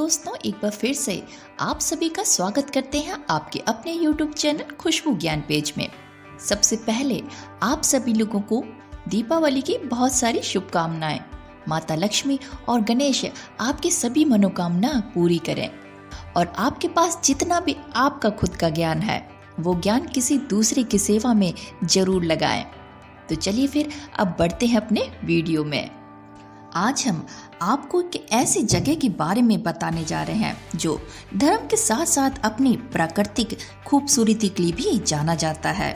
दोस्तों, एक बार फिर से आप सभी का स्वागत करते हैं आपके अपने YouTube चैनल खुशबू ज्ञान पेज में। सबसे पहले आप सभी लोगों को दीपावली की बहुत सारी शुभकामनाएं। माता लक्ष्मी और गणेश आपकी सभी मनोकामना पूरी करें और आपके पास जितना भी आपका खुद का ज्ञान है वो ज्ञान किसी दूसरे की सेवा में जरूर लगाएं। तो चलिए फिर अब बढ़ते हैं अपने वीडियो में। आज हम आपको एक ऐसी जगह के बारे में बताने जा रहे हैं जो धर्म के साथ साथ अपनी प्राकृतिक खूबसूरती के लिए भी जाना जाता है।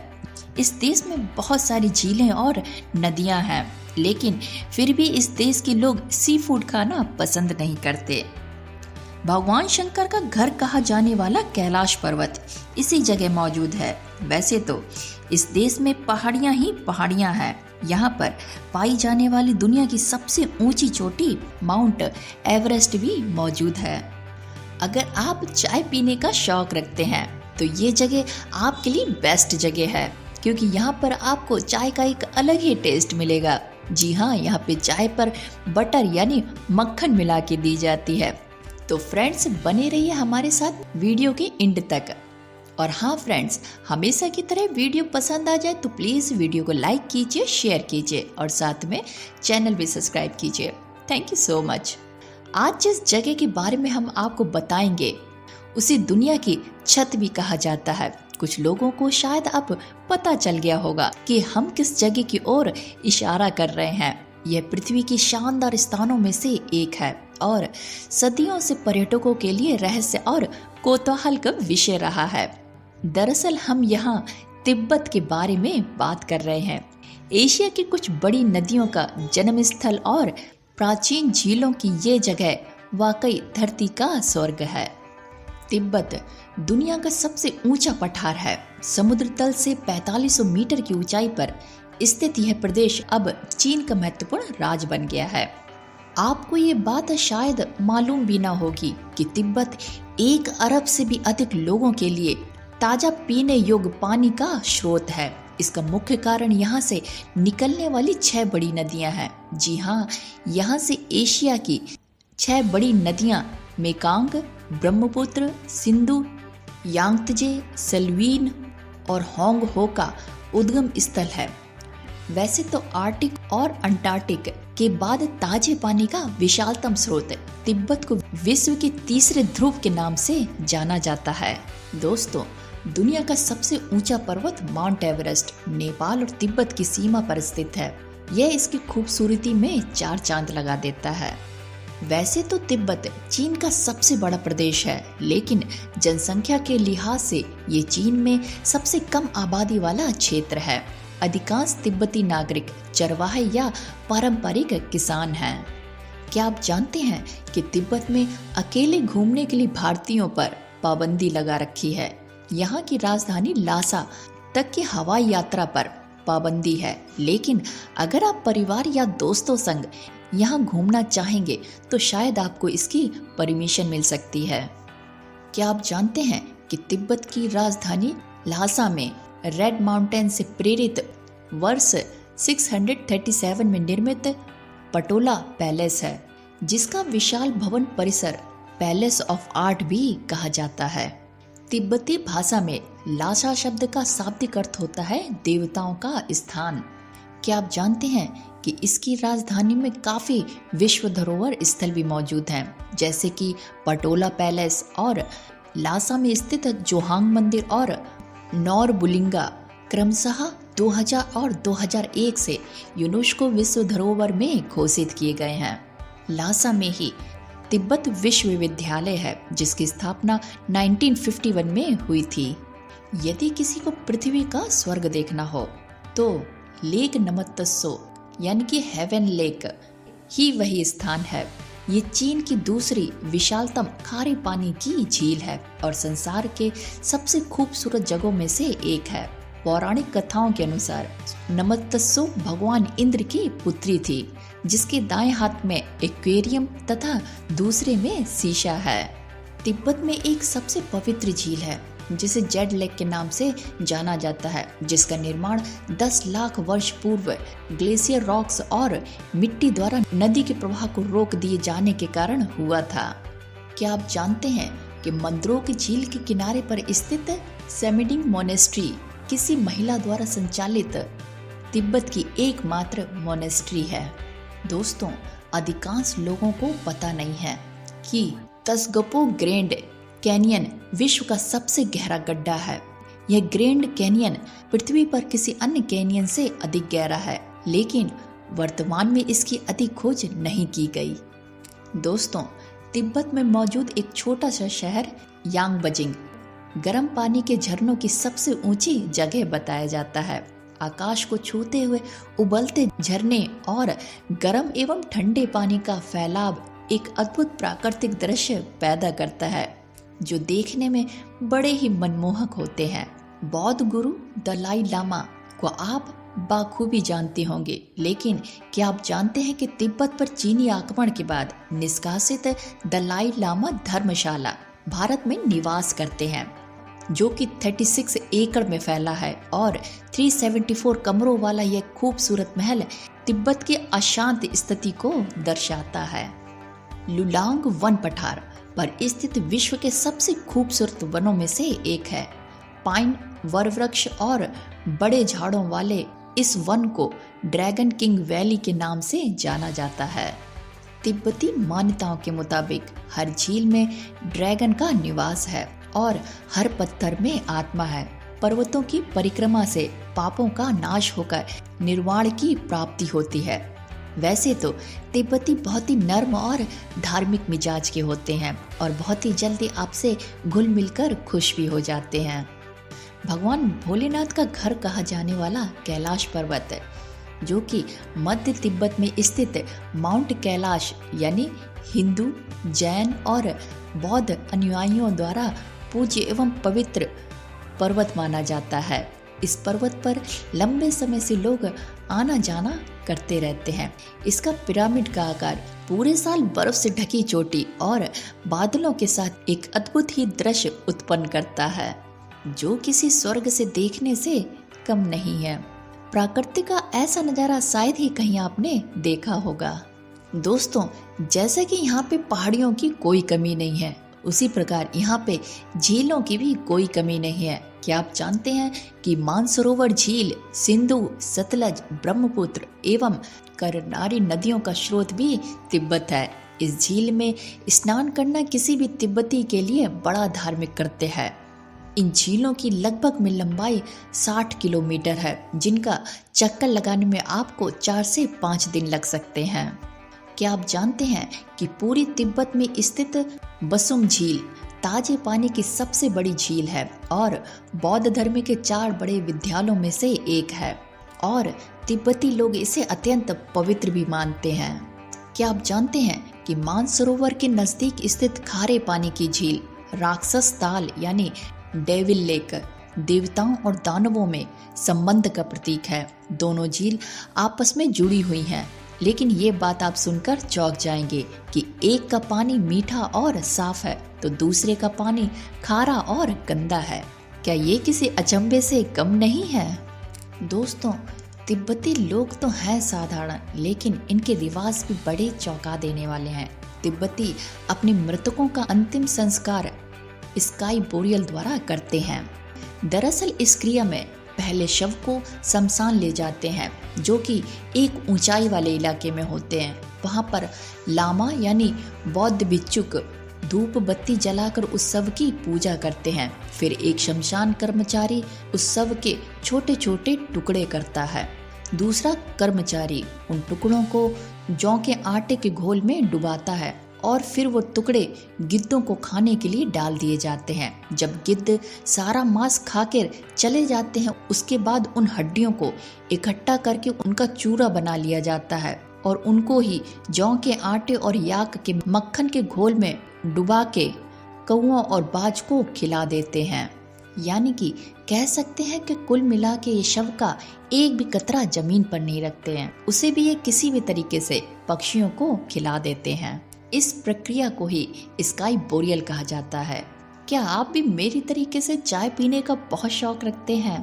इस देश में बहुत सारी झीलें और नदियां हैं, लेकिन फिर भी इस देश के लोग सी फूड खाना पसंद नहीं करते। भगवान शंकर का घर कहा जाने वाला कैलाश पर्वत इसी जगह मौजूद है। वैसे तो इस देश में पहाड़ियां ही पहाड़ियां हैं। यहाँ पर पाई जाने वाली दुनिया की सबसे ऊंची चोटी माउंट एवरेस्ट भी मौजूद है। अगर आप चाय पीने का शौक रखते हैं तो ये जगह आपके लिए बेस्ट जगह है, क्योंकि यहाँ पर आपको चाय का एक अलग ही टेस्ट मिलेगा। जी हाँ, यहाँ पे चाय पर बटर यानी मक्खन मिला के दी जाती है। तो फ्रेंड्स, बने रहिए हमारे साथ वीडियो के एंड तक। और हाँ फ्रेंड्स, हमेशा की तरह वीडियो पसंद आ जाए तो प्लीज़ वीडियो को लाइक कीजिए, शेयर कीजिए और साथ में चैनल भी सब्सक्राइब कीजिए। Thank you so much. आज जिस जगह के बारे में हम आपको बताएंगे उसे दुनिया की छत भी कहा जाता है। कुछ लोगों को शायद अब पता चल गया होगा कि हम किस जगह की ओर इशारा कर रहे हैं। यह पृथ्वी की शानदार स्थानों में से एक है और सदियों से पर्यटकों के लिए रहस्य और कौतूहल का विषय रहा है। दरअसल हम यहाँ तिब्बत के बारे में बात कर रहे हैं। एशिया की कुछ बड़ी नदियों का जन्म स्थल और प्राचीन झीलों की ये जगह वाकई धरती का स्वर्ग है। तिब्बत दुनिया का सबसे ऊंचा पठार है। समुद्र तल से 4500 मीटर की ऊंचाई पर स्थित यह प्रदेश अब चीन का महत्वपूर्ण राज्य बन गया है। आपको ये बात शायद मालूम भी ना होगी कि तिब्बत 1 अरब से भी अधिक लोगों के लिए ताजा पीने योग्य पानी का स्रोत है। इसका मुख्य कारण यहाँ से निकलने वाली 6 बड़ी नदियाँ हैं। जी हाँ, यहाँ से एशिया की 6 बड़ी नदियाँ मेकांग, ब्रह्मपुत्र, सिंधु, यांगत्जे, सल्वीन और होंग हो का उद्गम स्थल है। वैसे तो आर्कटिक और अंटार्कटिक के बाद ताजे पानी का विशालतम स्रोत तिब्बत को विश्व के तीसरे ध्रुव के नाम से जाना जाता है। दोस्तों, दुनिया का सबसे ऊंचा पर्वत माउंट एवरेस्ट नेपाल और तिब्बत की सीमा पर स्थित है। यह इसकी खूबसूरती में 4 चांद लगा देता है। वैसे तो तिब्बत चीन का सबसे बड़ा प्रदेश है, लेकिन जनसंख्या के लिहाज से ये चीन में सबसे कम आबादी वाला क्षेत्र है। अधिकांश तिब्बती नागरिक चरवाहे या पारंपरिक किसान हैं। क्या आप जानते हैं कि तिब्बत में अकेले घूमने के लिए भारतीयों पर पाबंदी लगा रखी है। यहाँ की राजधानी लासा तक की हवाई यात्रा पर पाबंदी है, लेकिन अगर आप परिवार या दोस्तों संग यहाँ घूमना चाहेंगे तो शायद आपको इसकी परमिशन मिल सकती है। क्या आप जानते हैं कि तिब्बत की राजधानी लासा में रेड माउंटेन से प्रेरित वर्ष 637 में निर्मित पटोला पैलेस है, जिसका विशाल भवन परिसर पैलेस ऑफ आर्ट भी कहा जाता है। तिब्बती भाषा में लासा शब्द का शाब्दिक अर्थ होता है देवताओं का स्थान। क्या आप जानते हैं कि इसकी राजधानी में काफी विश्व धरोहर स्थल भी मौजूद हैं, जैसे कि पटोला पैलेस और लासा में स्थित जोहांग मंदिर और नॉरबुलिंगा क्रमशः 2000 और 2001 से यूनेस्को विश्व धरोहर में घोषित किए गए हैं। लासा में ही तिब्बत विश्वविद्यालय है, जिसकी स्थापना 1951 में हुई थी। यदि किसी को पृथ्वी का स्वर्ग देखना हो तो लेक नमत्सो यानी कि हेवन लेक ही वही स्थान है। ये चीन की दूसरी विशालतम खारे पानी की झील है और संसार के सबसे खूबसूरत जगहों में से एक है। पौराणिक कथाओं के अनुसार नमत्सो भगवान इंद्र की पुत्री थी, जिसके दाएं हाथ में एक्वेरियम तथा दूसरे में शीशा है। तिब्बत में एक सबसे पवित्र झील है जिसे जेड लेक के नाम से जाना जाता है, जिसका निर्माण 10 लाख वर्ष पूर्व ग्लेशियर रॉक्स और मिट्टी द्वारा नदी के प्रवाह को रोक दिए जाने के कारण हुआ था। क्या आप जानते हैं कि मंद्रो की झील के किनारे पर स्थित सेमिडिंग मोनेस्ट्री किसी महिला द्वारा संचालित तिब्बत की एकमात्र मोनेस्ट्री है। दोस्तों, अधिकांश लोगों को पता नहीं है कि त्सगपो ग्रैंड कैनियन विश्व का सबसे गहरा गड्ढा है। यह ग्रैंड कैनियन पृथ्वी पर किसी अन्य कैनियन से अधिक गहरा है, लेकिन वर्तमान में इसकी अधिक खोज नहीं की गई। दोस्तों, तिब्बत में मौजूद एक छोटा सा शहर यांगबजिंग गर्म पानी के झरनों की सबसे ऊंची जगह बताया जाता है। आकाश को छूते हुए उबलते झरने और गर्म एवं ठंडे पानी का फैलाव एक अद्भुत प्राकृतिक दृश्य पैदा करता है, जो देखने में बड़े ही मनमोहक होते हैं। बौद्ध गुरु दलाई लामा को आप बाखूबी जानते होंगे, लेकिन क्या आप जानते हैं कि तिब्बत पर चीनी आक्रमण के बाद निष्कासित दलाई लामा धर्मशाला भारत में निवास करते हैं, जो कि 36 एकड़ में फैला है और 374 कमरों वाला यह खूबसूरत महल तिब्बत की अशांत स्थिति को दर्शाता है। लुलांग वन पठार पर स्थित विश्व के सबसे खूबसूरत वनों में से एक है। पाइन वरवृक्ष और बड़े झाड़ों वाले इस वन को ड्रैगन किंग वैली के नाम से जाना जाता है। तिब्बती मान्यताओं के मुताबिक हर झील में ड्रैगन का निवास है और हर पत्थर में आत्मा है। पर्वतों की परिक्रमा से पापों का नाश होकर निर्वाण की प्राप्ति होती है। वैसे तो तिब्बती बहुत ही नर्म और धार्मिक मिजाज के होते हैं और बहुत ही जल्दी आपसे घुल मिलकर खुश भी हो जाते हैं। भगवान भोलेनाथ का घर कहा जाने वाला कैलाश पर्वत, जो कि मध्य तिब्बत में स्थित माउंट कैलाश यानी हिंदू, जैन और बौद्ध अनुयायियों द्वारा पूज्य एवं पवित्र पर्वत माना जाता है। इस पर्वत पर लंबे समय से लोग आना जाना करते रहते हैं। इसका पिरामिड का आकार पूरे साल बर्फ से ढकी चोटी और बादलों के साथ एक अद्भुत ही दृश्य उत्पन्न करता है, जो किसी स्वर्ग से देखने से कम नहीं है। प्रकृति का ऐसा नज़ारा शायद ही कहीं आपने देखा होगा। दोस्तों, जैसे कि यहाँ पे पहाड़ियों की कोई कमी नहीं है, उसी प्रकार यहाँ पे झीलों की भी कोई कमी नहीं है। क्या आप जानते हैं कि मानसरोवर झील सिंधु, सतलज, ब्रह्मपुत्र एवं करनारी नदियों का स्रोत भी तिब्बत है। इस झील में स्नान करना किसी भी तिब्बती के लिए बड़ा धार्मिक कृत्य है। इन झीलों की लगभग में लंबाई 60 किलोमीटर है, जिनका चक्कर लगाने में आपको 4 से 5 दिन लग सकते हैं। क्या आप जानते हैं कि पूरी तिब्बत में स्थित बसुम झील ताजे पानी की सबसे बड़ी झील है और बौद्ध धर्म के 4 बड़े विद्यालयों में से एक है और तिब्बती लोग इसे अत्यंत पवित्र भी मानते हैं। क्या आप जानते हैं कि मानसरोवर के नजदीक स्थित खारे पानी की झील राक्षस ताल यानी डेविल लेक देवताओं और दानवों में संबंध का प्रतीक है। दोनों झील आपस में जुड़ी हुई हैं, लेकिन ये बात आप सुनकर चौंक जाएंगे कि एक का पानी मीठा और साफ है तो दूसरे का पानी खारा और गंदा है। क्या ये किसी अचंभे से कम नहीं है? दोस्तों, तिब्बती लोग तो हैं साधारण, लेकिन इनके रिवाज भी बड़े चौंका देने वाले हैं। तिब्बती अपने मृतकों का अंतिम संस्कार स्काई बोरियल द्वारा करते हैं। दरअसल इस क्रिया में पहले शव को शमशान ले जाते हैं, जो कि एक ऊंचाई वाले इलाके में होते हैं। वहां पर लामा यानी बौद्ध भिक्षुक धूप बत्ती जलाकर उस शव की पूजा करते हैं। फिर एक शमशान कर्मचारी उस शव के छोटे छोटे टुकड़े करता है। दूसरा कर्मचारी उन टुकड़ों को जौ के आटे के घोल में डुबाता है और फिर वो टुकड़े गिद्धों को खाने के लिए डाल दिए जाते हैं। जब गिद्ध सारा मांस खाकर चले जाते हैं, उसके बाद उन हड्डियों को इकट्ठा करके उनका चूरा बना लिया जाता है और उनको ही जौ के आटे और याक के मक्खन के घोल में डुबा के कौओं और बाज को खिला देते हैं। यानी कि कह सकते हैं कि कुल मिला के ये शव का एक भी कतरा जमीन पर नहीं रखते हैं, उसे भी ये किसी भी तरीके से पक्षियों को खिला देते हैं। इस प्रक्रिया को ही स्काई बोरियल कहा जाता है। क्या आप भी मेरी तरीके से चाय पीने का बहुत शौक रखते हैं?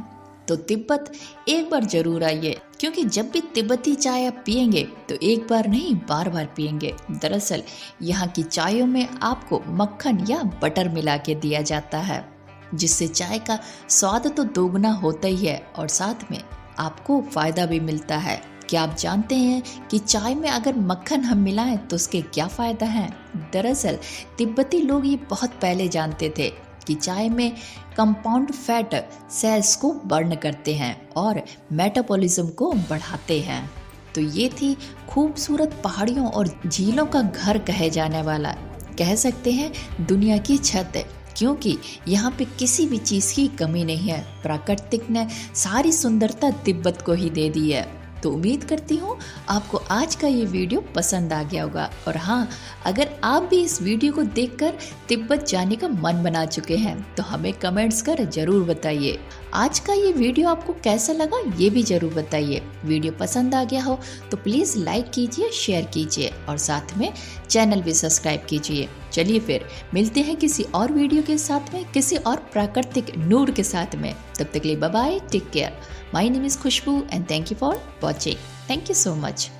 तो तिब्बत एक बार जरूर आइए, क्योंकि जब भी तिब्बती चाय आप पियेंगे तो एक बार नहीं बार बार पियेंगे। दरअसल यहाँ की चायों में आपको मक्खन या बटर मिला के दिया जाता है, जिससे चाय का स्वाद तो दोगुना होता ही है और साथ में आपको फायदा भी मिलता है। क्या आप जानते हैं कि चाय में अगर मक्खन हम मिलाएं तो उसके क्या फायदा हैं? दरअसल तिब्बती लोग ये बहुत पहले जानते थे कि चाय में कंपाउंड फैट सेल्स को बर्न करते हैं और मेटाबॉलिज्म को बढ़ाते हैं। तो ये थी खूबसूरत पहाड़ियों और झीलों का घर कहे जाने वाला, कह सकते हैं दुनिया की छत, क्योंकि यहाँ पे किसी भी चीज़ की कमी नहीं है। प्राकृतिक ने सारी सुंदरता तिब्बत को ही दे दी है। तो उम्मीद करती हूँ आपको आज का ये वीडियो पसंद आ गया होगा। और हाँ, अगर आप भी इस वीडियो को देखकर तिब्बत जाने का मन बना चुके हैं तो हमें कमेंट्स कर जरूर बताइए। आज का ये वीडियो आपको कैसा लगा ये भी जरूर बताइए। वीडियो पसंद आ गया हो तो प्लीज़ लाइक कीजिए, शेयर कीजिए और साथ में चैनल भी सब्सक्राइब कीजिए। चलिए फिर मिलते हैं किसी और वीडियो के साथ में, किसी और प्राकृतिक नूर के साथ में। तब तक के लिए bye bye, take care. My name is Khushbu and thank you for watching. Thank you so much.